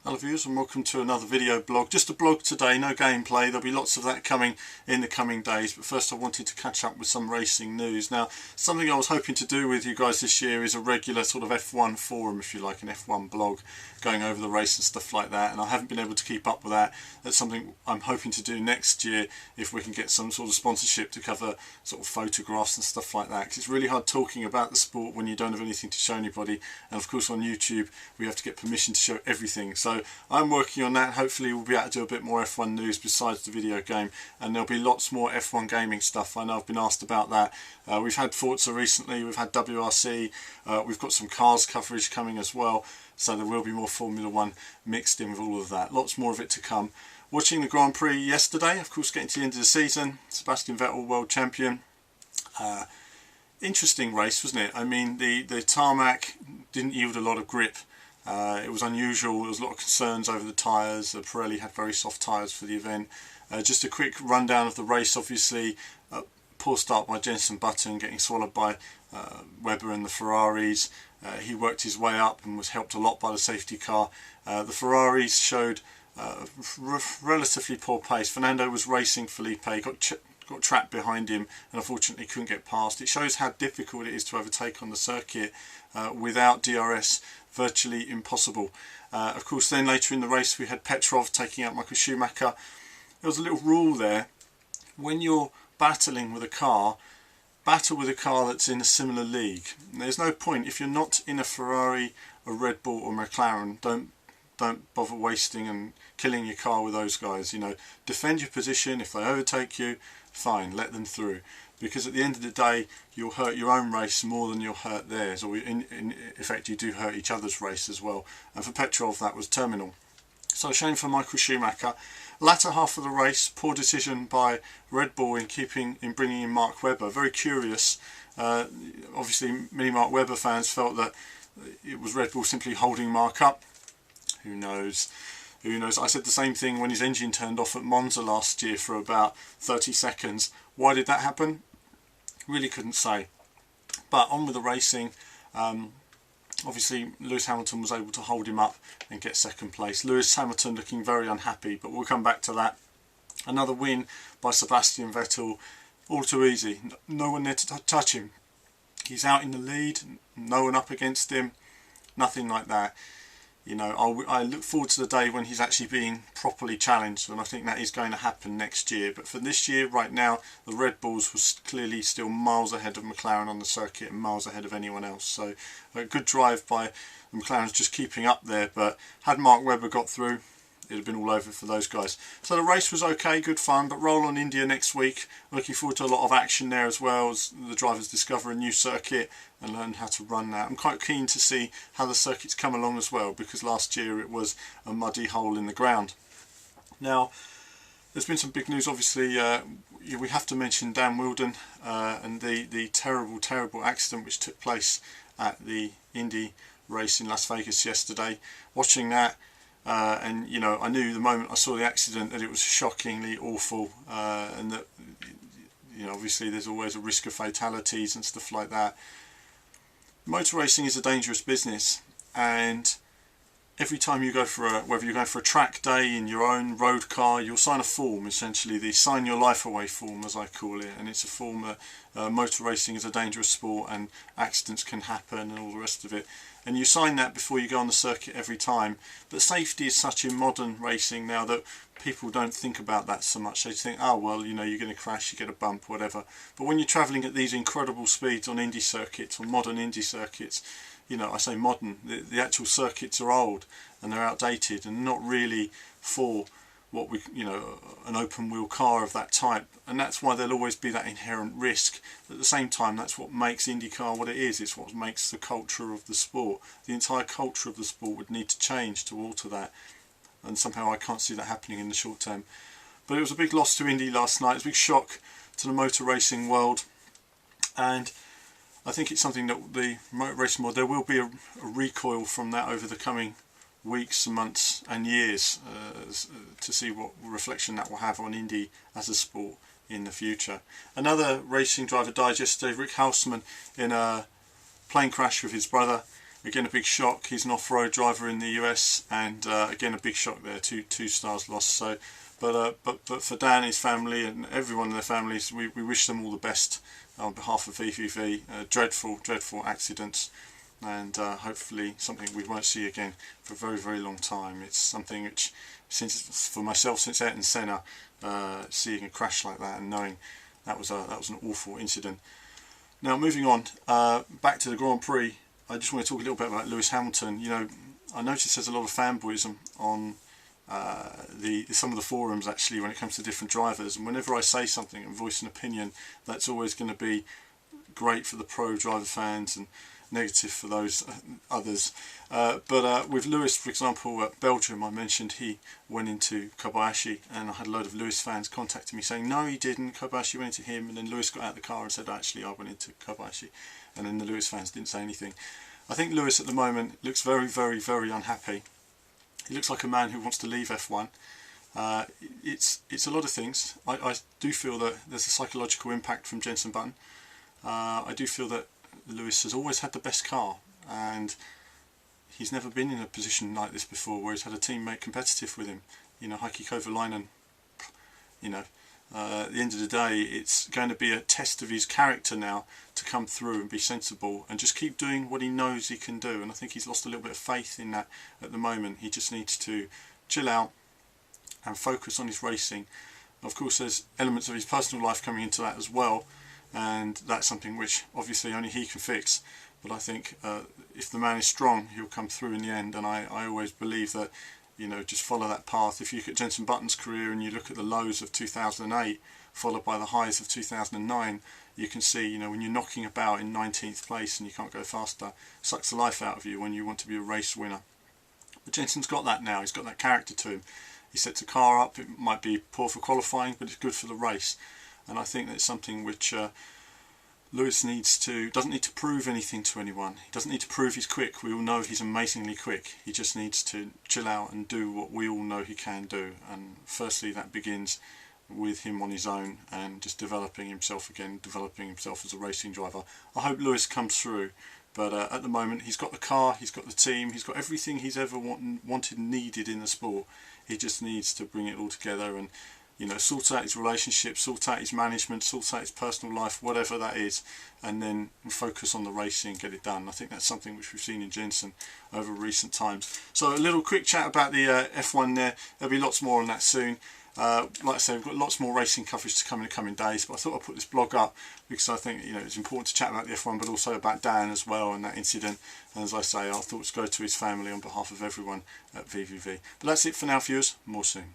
Hello viewers, and welcome to another video blog. Just a blog today, no gameplay. There'll be lots of that coming in the coming days, but first I wanted to catch up with some racing news. Now, something I was hoping to do with you guys this year is a regular sort of F1 forum, if you like, an F1 blog, going over the race and stuff like that, and I haven't been able to keep up with that. That's something I'm hoping to do next year if we can get some sort of sponsorship to cover sort of photographs and stuff like that, because it's really hard talking about the sport when you don't have anything to show anybody, and of course on YouTube we have to get permission to show everything. So I'm working on that. Hopefully we'll be able to do a bit more F1 news besides the video game, and there'll be lots more F1 gaming stuff. I know I've been asked about that. We've had Forza recently, we've had WRC, we've got some cars coverage coming as well, so there will be more Formula 1 mixed in with all of that. Lots more of it to come. Watching the Grand Prix yesterday, of course getting to the end of the season, Sebastian Vettel world champion. Interesting race, wasn't it? I mean, the tarmac didn't yield a lot of grip. It was unusual. There was a lot of concerns over the tyres. Pirelli had very soft tyres for the event. Just a quick rundown of the race. Obviously, poor start by Jenson Button, getting swallowed by Webber and the Ferraris. He worked his way up and was helped a lot by the safety car. The Ferraris showed relatively poor pace. Fernando was racing Felipe, got trapped behind him and unfortunately couldn't get past. It shows how difficult it is to overtake on the circuit without DRS. Virtually impossible. Of course, then later in the race we had Petrov taking out Michael Schumacher. There was a little rule there: when you're battling with a car, battle with a car that's in a similar league. There's no point, if you're not in a Ferrari, a Red Bull or McLaren, don't bother wasting and killing your car with those guys. You know, defend your position. If they overtake you, fine, let them through, because at the end of the day you'll hurt your own race more than you'll hurt theirs, or in effect you do hurt each other's race as well. And for Petrov that was terminal. So a shame for Michael Schumacher. Latter half of the race, poor decision by Red Bull in bringing in Mark Webber. Very curious. Obviously many Mark Webber fans felt that it was Red Bull simply holding Mark up. Who knows? Who knows? I said the same thing when his engine turned off at Monza last year for about 30 seconds. Why did that happen? Really couldn't say. But on with the racing. Obviously Lewis Hamilton was able to hold him up and get second place. Lewis Hamilton looking very unhappy, but we'll come back to that. Another win by Sebastian Vettel. All too easy. No one there to touch him. He's out in the lead. No one up against him. Nothing like that. You know, I look forward to the day when he's actually being properly challenged, and I think that is going to happen next year. But for this year, right now, the Red Bulls was clearly still miles ahead of McLaren on the circuit and miles ahead of anyone else. So a good drive by the McLaren's just keeping up there, but had Mark Webber got through, it'd have been all over for those guys. So the race was okay, good fun, but roll on India next week. Looking forward to a lot of action there as well, as the drivers discover a new circuit and learn how to run that. I'm quite keen to see how the circuits come along as well, because last year it was a muddy hole in the ground. Now, there's been some big news. Obviously, we have to mention Dan Wheldon and the terrible accident which took place at the Indy race in Las Vegas yesterday. Watching that, and you know, I knew the moment I saw the accident that it was shockingly awful, and that, you know, obviously there's always a risk of fatalities and stuff like that. Motor racing is a dangerous business, and every time you go for whether you're going for a track day in your own road car, you'll sign a form, essentially the sign your life away form, as I call it, and it's a form that motor racing is a dangerous sport and accidents can happen and all the rest of it. And you sign that before you go on the circuit every time. But safety is such in modern racing now that people don't think about that so much. They think, oh well, you know, you're going to crash, you get a bump, whatever. But when you're travelling at these incredible speeds on Indy circuits, or modern Indy circuits, you know, I say modern, the actual circuits are old and they're outdated and not really for what we, you know, an open wheel car of that type, and that's why there'll always be that inherent risk. At the same time, that's what makes IndyCar what it is. It's what makes the culture of the sport. The entire culture of the sport would need to change to alter that, and somehow I can't see that happening in the short term. But it was a big loss to Indy last night. It was a big shock to the motor racing world, and I think it's something that the motor racing world, there will be a recoil from that over the coming weeks, months and years, to see what reflection that will have on Indy as a sport in the future. Another racing driver died yesterday, Rick Hausman, in a plane crash with his brother. again a big shock. He's an off-road driver in the US, and again a big shock there. Two stars lost. So, but for Dan, his family, and everyone in their families, we wish them all the best on behalf of VVV. Dreadful accidents, and hopefully something we won't see again for a very long time. It's something which, for myself, since Ayrton Senna, seeing a crash like that and knowing that was an awful incident. Now moving on, back to the Grand Prix, I just want to talk a little bit about Lewis Hamilton. You know, I notice there's a lot of fanboyism on some of the forums actually when it comes to different drivers, and whenever I say something and voice an opinion, that's always going to be great for the pro driver fans and negative for those others. But with Lewis, for example, at Belgium, I mentioned he went into Kobayashi, and I had a load of Lewis fans contacting me saying no he didn't, Kobayashi went into him, and then Lewis got out of the car and said actually I went into Kobayashi, and then the Lewis fans didn't say anything. I think Lewis at the moment looks very unhappy. He looks like a man who wants to leave F1. It's a lot of things. I do feel that there's a psychological impact from Jenson Button. I do feel that Lewis has always had the best car, and he's never been in a position like this before where he's had a teammate competitive with him. You know, Heikki Kovalainen, you know, at the end of the day, it's going to be a test of his character now to come through and be sensible and just keep doing what he knows he can do. And I think he's lost a little bit of faith in that at the moment. He just needs to chill out and focus on his racing. Of course, there's elements of his personal life coming into that as well, and that's something which obviously only he can fix. But I think if the man is strong, he'll come through in the end, and I always believe that, you know, just follow that path. If you look at Jenson Button's career and you look at the lows of 2008 followed by the highs of 2009, you can see, you know, when you're knocking about in 19th place and you can't go faster, sucks the life out of you when you want to be a race winner. But Jenson's got that now. He's got that character to him. He sets a car up. It might be poor for qualifying, but it's good for the race. And I think that's something which Lewis doesn't need to prove anything to anyone. He doesn't need to prove he's quick. We all know he's amazingly quick. He just needs to chill out and do what we all know he can do. And firstly, that begins with him on his own and just developing himself again, developing himself as a racing driver. I hope Lewis comes through, but at the moment he's got the car, he's got the team, he's got everything he's ever wanted and needed in the sport. He just needs to bring it all together and, you know, sort out his relationships, sort out his management, sort out his personal life, whatever that is, and then focus on the racing and get it done. I think that's something which we've seen in Jenson over recent times. So a little quick chat about the F1 there. There'll be lots more on that soon. Like I say, we've got lots more racing coverage to come in the coming days, but I thought I'd put this blog up because I think, you know, it's important to chat about the F1 but also about Dan as well and that incident. And as I say, our thoughts go to his family on behalf of everyone at VVV. But that's it for now, viewers. More soon.